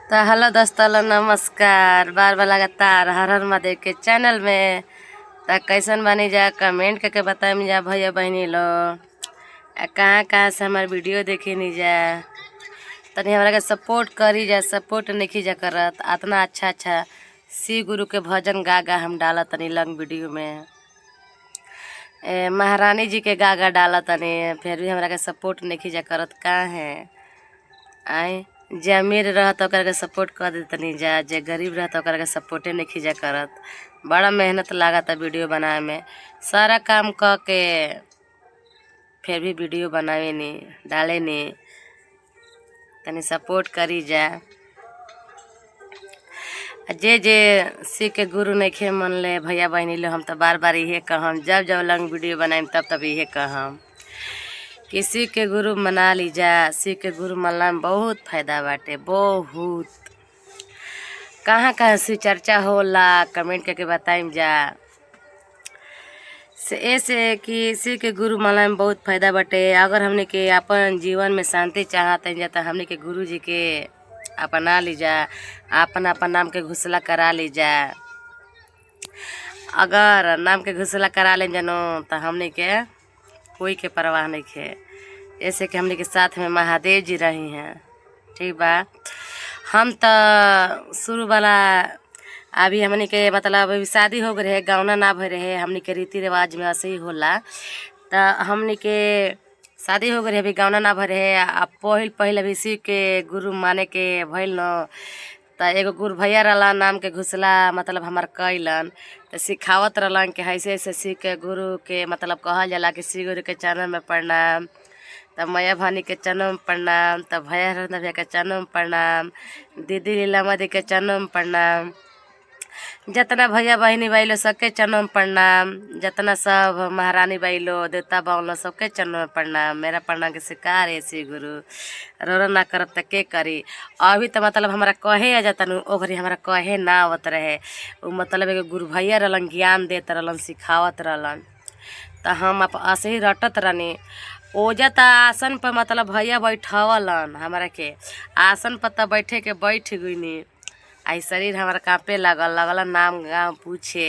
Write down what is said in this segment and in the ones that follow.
तो हेलो दोस्तों नमस्कार। बार बार लगातार हर हर महादेव के चैनल में तो कैसन बनी जा कमेंट करके बताएं जा भैया बहनी लो कहाँ कहाँ से हमारे वीडियो देखी नहीं जा तनी हमारा के सपोर्ट करी जा। सपोर्ट नहीं जा करत इतना अच्छा अच्छा शिव गुरु के भजन गा गा हम डाला तनी लंग वीडियो में महारानी जी के गा गा डाला तनी फिर भी हमारा के सपोर्ट नहीं जा करत कहाँ है आए जे अमीर रहत ओकरा के सपोर्ट कर देतनी जा, जे गरीब रहत ओकरा के सपोर्टे नहीं जा करत। बड़ा मेहनत लागता वीडियो बनाए में, सारा काम क के फिर भी वीडियो बनावे नी डाले नी तनी सपोर्ट करी जा। जे जे शिव के गुरु नहीं मन ले भैया बहनी लो हम तो बार बार इहे कहम, जब जब लंग वीडियो बनाए तब तब इहे कहम कि शिव के गुरु मना लीजा। शिव के गुरु मनला में बहुत फायदा बाटे, बहुत कहाँ कहाँ शिव चर्चा होला कमेंट करके बताइम जा। ऐसे कि शिव के गुरु मनला में बहुत फायदा बाटे। अगर हमने के अपन जीवन में शांति चाहते हैं तो हमने के गुरु जी के अपना लीजा, अपन अपन नाम के घोषणा करा लीजा। अगर नाम के घोषणा करा ले जनो तो हमने के कोई के परवाह नहीं है। ऐसे कि हमने के साथ में महादेव जी रही हैं, ठीक बा। हम तो शुरू वाला अभी हमने के मतलब अभी शादी हो गए है, गौना ना भर रहे, हमने के रीति रिवाज में ऐसे ही होला। तो हमने के शादी हो गई अभी गौना ना भर है। अब पहल अभी शिव के गुरु माने के भइल न तो एगो गुरु भैया रहला नाम के घुसला मतलब हमार कैलन तो सिखावत रहलन कि ऐसे ऐसे शिव के गुरु के मतलब कहल जाला कि शिव गुरु के चरण में प्रणाम, तब मैया भानी के चरण में प्रणाम, तब भैया भैया के चरण में प्रणाम, दीदी लीलामा दी के चरण में प्रणाम, जितना भैया बहनी बाइलो सबके चरण में प्रणाम, जितना सब महारानी बाइलो देवता बाउलो सबके चरण में प्रणाम। मेरा प्रणाम के शिकार है श्री गुरु, रो ना करब त के करी। अभी तो मतलब हमारा कहे आ जाता ओघरी हमारा कहे ना आवत रहे। वो मतलब एगो गुरु भैया रहलन ज्ञान देत रहलन सिखावत रहलन तो हम ऐसे ही रटत रहनी। ओजा त आसन पर मतलब भैया बैठवलन हमारा के आसन पर त बैठे के बैठ गईनी। आई शरीर हमारा कांपे लगल नाम गाँव पूछे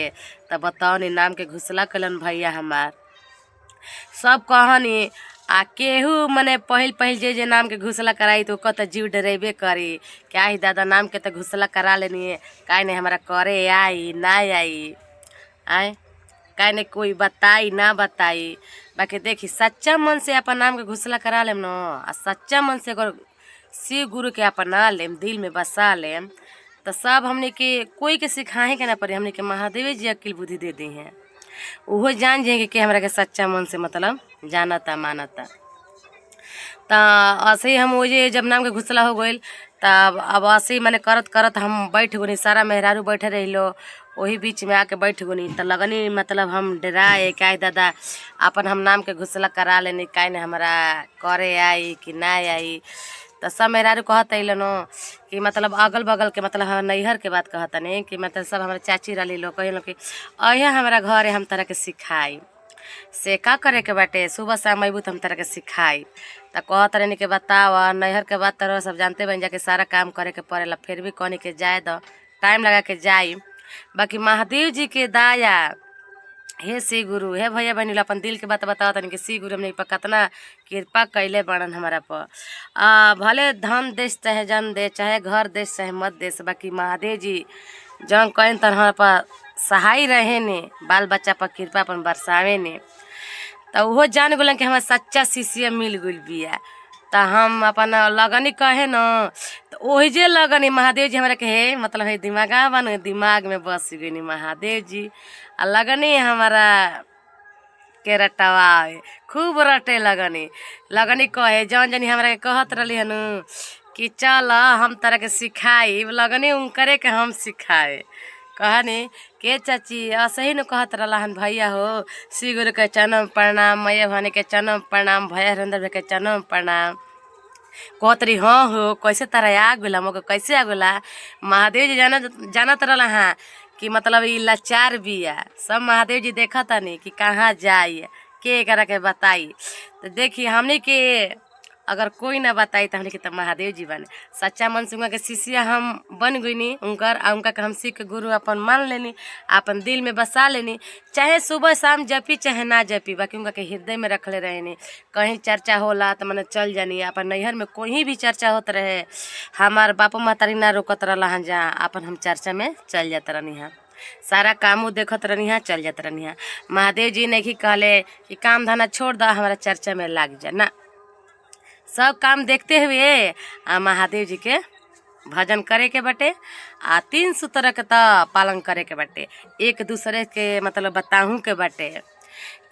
तब बताओ नी नाम के घुसला कलन भैया हमार सब कहनी। आ केहू मने पहिल जे नाम के घुसला कराई तो कत जीव डरेबे करी क्या ही दादा नाम के तो घुसला करा लेनी काहे नहीं हमारा करे आई ना आई आए काहे नहीं कोई बताई ना बताई। बाकी देखी सच्चा मन से अपन नाम के घुसला करा लेम न आ सच्चा मन से अगर शिव गुरु के अपना लेम दिल में बसा लेम तो सब हमने के कोई के सिखाए के ना पड़े। हमने के महादेव जी अकिल बुद्धि दे दी हैं, वो जान जाएंगे कि हमारा के सच्चा मन से मतलब जानता मानता। तो ऐसे ही हम वो जब नाम के घुसला हो गई तब अब ऐसे ही मैंने करत करत हम बैठ गनी, सारा मेहरारू बैठे रही लो वही बीच में आके बैठ गनी। तो लगनी मतलब हम डराए क्या दादा अपन हम नाम के घुसला करा लेनी काहे ने हमारा करे आई कि ना आई। तो सब मेहरारू कहत अलन कि मतलब अगल बगल के मतलब हमारे नैहर के बात कहता नहीं कि मतलब सब हमारे चाची रही लोग कहल कि अहिया हमारा घर है हम तरह के सिखाई से का करे के बाटे सुबह शाम अबू तो हम तरह के सिखाई। तो कहत रहनी के बतावा नैहर के बात तरह सब जानते बन जाके सारा काम करे के पड़ेला। फिर भी कहनी के जाए दो टाइम लगा के जाई। बाकी महादेव जी के दाया हे शिव गुरु हे भैया बहनी अपन दिल के बात बताओ तनी कि शिव गुरु हमने पर कितना कृपा कैले बनन हमारा पर। भले धन देश चाहे जन दे चाहे घर देश चाहे मत देश, बाकी महादेव जी जौन कहें तन हमारा पर सहाय रहे ने बाल बच्चा पर कृपा अपन बरसावे ने। तो वो जान गलन कि हमारा सच्चा शिष्य मिल गई बिया। तो हम अपन लगनी कहे न तो वही जे लगनी महादेव जी हमारे के मतलब है दिमाग बन दिमाग में बस गई महादेव जी आ लगनी हमारा के रटवाए खूब रटे लगनी कहे जौन जनी हमारा के कहत रही हन कि चल हम तरह के सिखाई लगनी उनकरे के हम सिखाए। कहनी के चाची ऐसे ही न कहत रहा हन भैया हो शिव गुरु के चरण प्रणाम, मैया भानी के चरण प्रणाम, भैया हरेंद्र के चरण प्रणाम। कहत रही हाँ हो कैसे तरह आ गला मगर कैसे आ गला। महादेव जी जानत रहा हाँ कि मतलब ये लाचार बिया। सब महादेव जी देखा तनी कि कहाँ जाए के करा के बताई। तो देखिए हमने के अगर कोई ना बताई तो हमने के तो महादेव जी बने। सच्चा मन से उनका के शिष्या हम बन गईनी उनकर, आ उनका के हम सीख के गुरु अपन मान लेनी, अपन दिल में बसा लेनी। चाहे सुबह शाम जपी चाहे ना जपी, बाकी उनका के हृदय में रखले रहनी। कहीं चर्चा होला तो मैंने चल जानी, अपन नैहर में कोई भी चर्चा होत रहे, हमार बापू महतारी ना रोकत रहला जा, अपन हम चर्चा में चल जात रहनी है। सारा कामों देखत रहनी है, चल जात रहनी है। महादेव जी नहीं कहले कि काम धंधा छोड़ दो हमारा चर्चा में लाग जा, ना, सब काम देखते हुए महादेव जी के भजन करे के बटे, आ 3 सूत्र के तो पालन करे के बटे। एक दूसरे के मतलब बताहूँ के बटे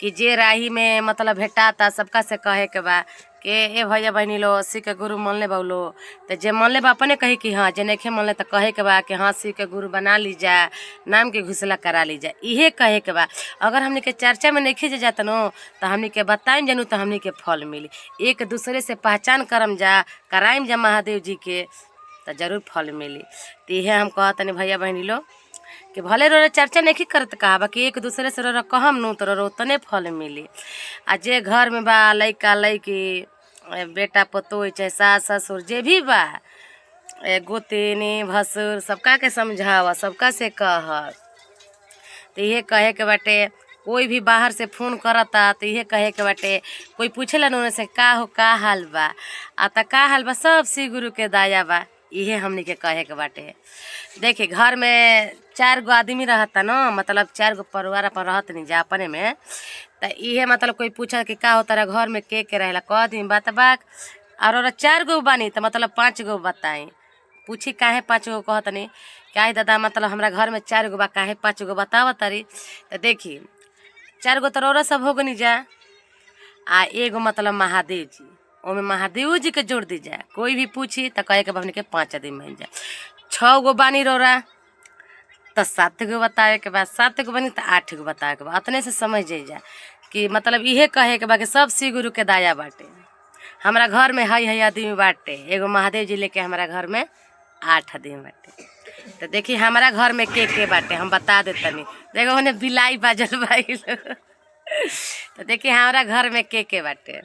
कि जे राही में मतलब भेटाता सबका से कहे के बा कि ए भैया बहनी लो सी के गुरु मान ले बालो, तो जे मान ले बा अपने कही कि हाँ, जे नहीं मान ले तो कहे के बा कि हाँ सी के गुरु बना लीजा, नाम के घुसला करा लीजा, इहे कहे के बा। अगर हमने के चर्चा में नहीं जे जात नो तो हमने के बताइम जानू तो हमने के फल मिली। एक दूसरे से पहचान करम जा, कराइम जा महादेव जी के, तो जरूर फल मिली। तो इहे हम कहतनी भैया बहनी लो कि भले रो चर्चा नहीं करत कहा बा कि एक दूसरे से रो कहम नु तो रो उतने फल मिली। आ जे घर में बा लइका लइकी बेटा पतोह चाहे सास ससुर जे भी बा, गोतिनी भसुर सबका के समझावा, सबका से कह। तो ये कहे के बाटे कोई भी बाहर से फ़ोन करता तो ये कहे के बाटे, कोई पूछेला उन्हें से का हो का हाल बा, आ त का हाल बा सब श्री गुरु के दया बा, इहे हमने के कहे के बाटे। देखिए घर में 4 गो आदमी रहता न, मतलब 4 गो परिवार अपन रहत नहीं जा अपने में, तो इहे मतलब कोई पूछा कि का होता रहा घर में के रहेला, कह दी बात बाक, और 4 गो बानी तो मतलब 5 गो बताई। पूछी काहे 5 गो कहतनी, क्या दादा मतलब हमारा घर में 4 गो बा, काहे 5 गो बताव तरी। तो देखी 4 गो तो सब हो गनी जा, आ एगो मतलब महादेव जी, ओमे महादेव जी के जोड़ दी जाए। कोई भी पूछी तो कहे के बहन के 5 आदमी मिल जाए। 6 गो बानी रोरा तो 7 गो बतावे के बाद, 7 गो बनी तो 8 गो बतावे के बाद, अपने से समझ जा कि मतलब इहे कहे के बा कि सब श्री गुरु के दया बाटे। हमारा घर में हई आदमी बाटे, एगो महादेव जी लेके हमारा घर में 8 आदमी बाटे। तो देखी हमारा घर में के बाटे हम बता देतनी। देखो उन्हें बिलाई बाजल भाई। तो देखी हमारा घर में के बाटे,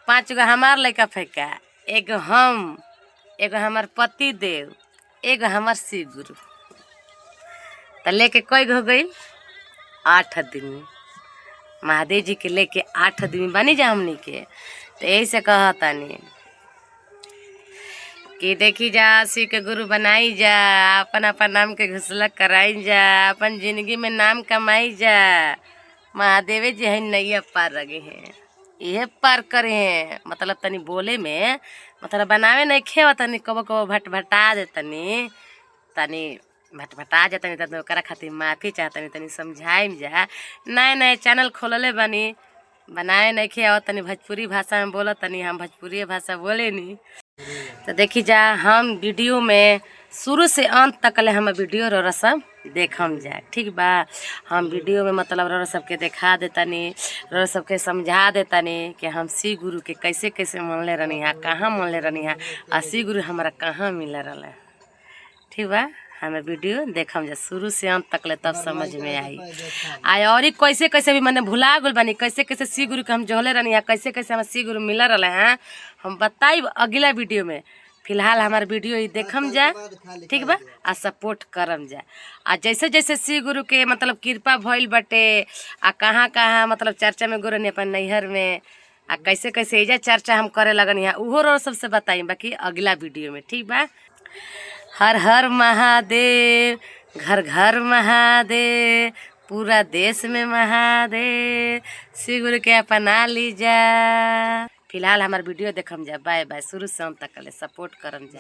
5 गो हमार लड़का फैका, एगो हम, एगो हमार पति देव, एगो हमार श्री गुरु। तो लेके कई हो गई 8 आदमी, महादेव जी के लेके 8 आदमी बनी जा हमनी के। तो यही से कहतानी कि देखी जा श्री के गुरु बनाई जा, अपन अपन नाम के घोषणा कराई जा, अपन जिंदगी में नाम कमाई जा। महादेव जी है नैया पार लगे हैं, यह पार करे हैं। मतलब तनी बोले में मतलब बनावे नहीं खेवा, तनी कबो कबो भटभटा देतनी, तनी भटभटा जातनी, तनी ओकरा खातिर माफ़ी चाहतनी, तनी समझाइम जा। नए नए चैनल खोलले बनी, बनाए नहीं खे और तनी भोजपुरी भाषा में बोला, तनी हम भोजपुरी भाषा बोले नहीं। तो देखी जा हम वीडियो में शुरू से अंत तक ले हम वीडियो रो सब देखम जाए, ठीक बा। हम वीडियो में मतलब रो सबके देखा देतनी, रो सबके समझा देतनी कि हम श्री गुरु के कैसे कैसे मानले रहनी है, कहाँ मानले रहनी है, और श्री गुरु हमारा कहाँ मिल रहा, ठीक बा। हमें वीडियो देखम जा शुरू से अंत तक ले, तब समझ में आई। और कैसे कैसे भी मैंने भुला गल बनी, कैसे कैसे श्री गुरु के हम जोहले रहनी है, कैसे कैसे हम श्री गुरु मिल रहा हैं, हम बताई अगला वीडियो में। फिलहाल हमार वीडियो ही देखम जा, ठीक बा, आ सपोर्ट करम जा। आ जैसे जैसे श्री गुरु के मतलब कृपा भइल बटे, आ कहाँ कहाँ मतलब चर्चा में गुरु ने अपन नैहर में, आ कैसे कैसे एजा चर्चा हम करे लगनी है, उहो रो सबसे बताई बाकी अगला वीडियो में, ठीक बा। हर हर महादेव, घर घर महादेव, पूरा देश में महादेव, श्री गुरु के अपना लीजा। फिलहाल हमार वीडियो देखम जा, बाय बाय। शुरू से हम तक ले सपोर्ट करम जा।